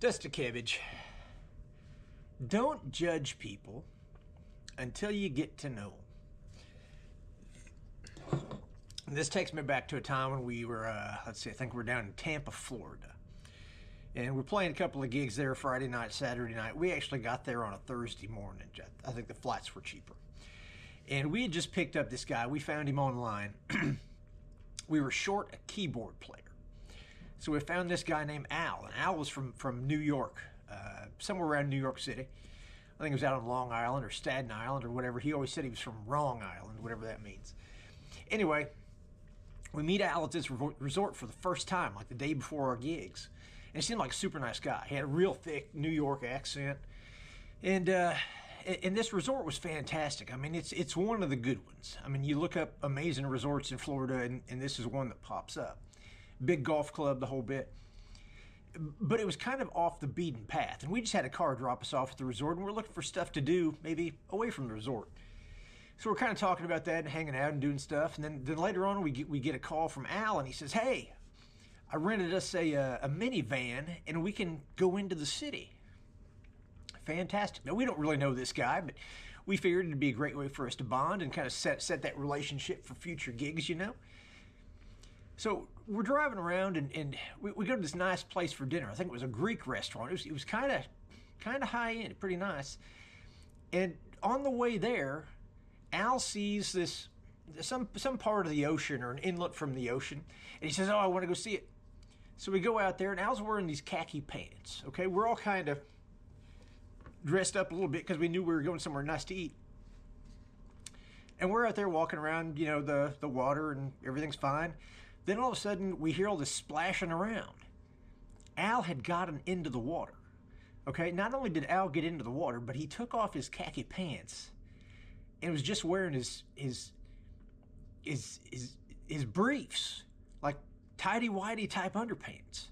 Dusty Cabbage. Don't judge people until you get to know them. This takes me back to a time when we were, I think we were down in Tampa, Florida. And we're playing a couple of gigs there Friday night, Saturday night. We actually got there on a Thursday morning. I think the flights were cheaper. And we had just picked up this guy. We found him online. We were short a keyboard player. So we found this guy named Al. And Al was from New York, somewhere around New York City. I think he was out on Long Island or Staten Island or whatever. He always said he was from Wrong Island, whatever that means. Anyway, we meet Al at this resort for the first time, like the day before our gigs. And he seemed like a super nice guy. He had a real thick New York accent. And this resort was fantastic. I mean, it's one of the good ones. I mean, you look up amazing resorts in Florida, and this is one that pops up. Big golf club, the whole bit. But it was kind of off the beaten path. And we just had a car drop us off at the resort, and we're looking for stuff to do, maybe away from the resort. So we're kind of talking about that and hanging out and doing stuff. And then later on, we get a call from Al, and he says, "Hey, I rented us a minivan, and we can go into the city." Fantastic. Now, we don't really know this guy, but we figured it'd be a great way for us to bond and kind of set that relationship for future gigs, you know? So we're driving around, and we go to this nice place for dinner. I think it was a Greek restaurant. It was kind of high end, pretty nice. And on the way there, Al sees some part of the ocean or an inlet from the ocean, and he says, "Oh, I want to go see it." So we go out there, and Al's wearing these khaki pants. Okay, we're all kind of dressed up a little bit because we knew we were going somewhere nice to eat. And we're out there walking around, you know, the water, and everything's fine. Then all of a sudden, we hear all this splashing around. Al had gotten into the water. Okay, not only did Al get into the water, but he took off his khaki pants and was just wearing his briefs, like tighty-whitey type underpants.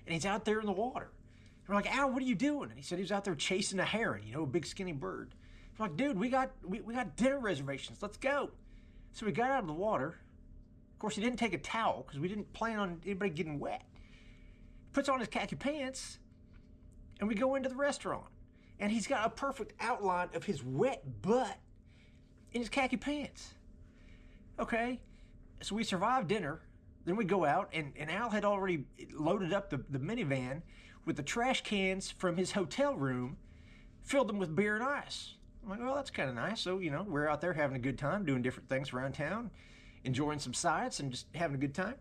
And he's out there in the water. And we're like, "Al, what are you doing?" And he said he was out there chasing a heron, you know, a big skinny bird. We're like, "Dude, we got dinner reservations. Let's go." So we got out of the water. Of course, he didn't take a towel because we didn't plan on anybody getting wet. He puts on his khaki pants, and we go into the restaurant. And he's got a perfect outline of his wet butt in his khaki pants. Okay, so we survived dinner. Then we go out, and Al had already loaded up the minivan with the trash cans from his hotel room, filled them with beer and ice. I'm like, well, that's kind of nice. So, you know, we're out there having a good time, doing different things around town, enjoying some sights and just having a good time.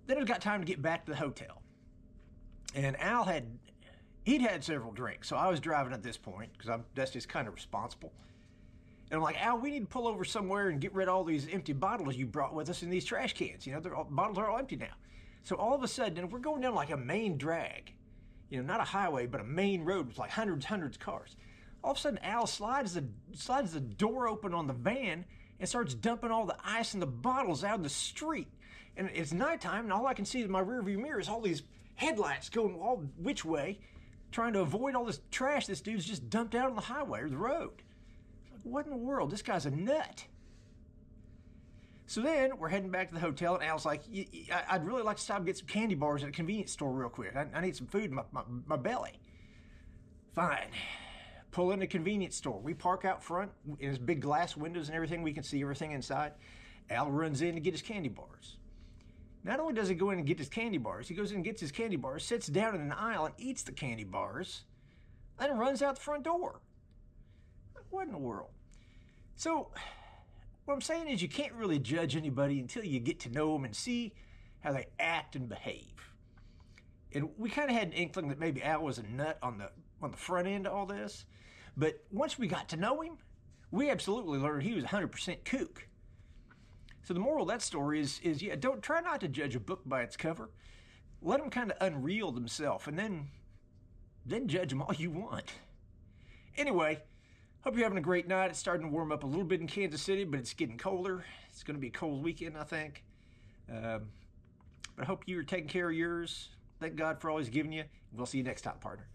Then it got time to get back to the hotel. And Al he'd had several drinks, so I was driving at this point because Dusty's kind of responsible. And I'm like, "Al, we need to pull over somewhere and get rid of all these empty bottles you brought with us in these trash cans. You know, bottles are all empty now." So all of a sudden, we're going down like a main drag. You know, not a highway, but a main road with like hundreds of cars. All of a sudden, Al slides the door open on the van and starts dumping all the ice and the bottles out in the street. And it's nighttime, and all I can see in my rearview mirror is all these headlights going all which way, trying to avoid all this trash this dude's just dumped out on the highway or the road. What in the world? This guy's a nut. So then we're heading back to the hotel, and Al's like, "I'd really like to stop and get some candy bars at a convenience store real quick. I need some food in my belly." Fine. Pull in a convenience store. We park out front in his big glass windows and everything. We can see everything inside. Al runs in to get his candy bars. Not only does he go in and get his candy bars, he goes in and gets his candy bars, sits down in an aisle and eats the candy bars, then runs out the front door. What in the world? So what I'm saying is you can't really judge anybody until you get to know them and see how they act and behave. And we kind of had an inkling that maybe Al was a nut on the front end of all this. But once we got to know him, we absolutely learned he was 100% kook. So the moral of that story is don't try not to judge a book by its cover. Let them kind of unreel themselves, and then judge them all you want. Anyway, hope you're having a great night. It's starting to warm up a little bit in Kansas City, but it's getting colder. It's going to be a cold weekend, I think. But I hope you're taking care of yours. Thank God for all he's given you. We'll see you next time, partner.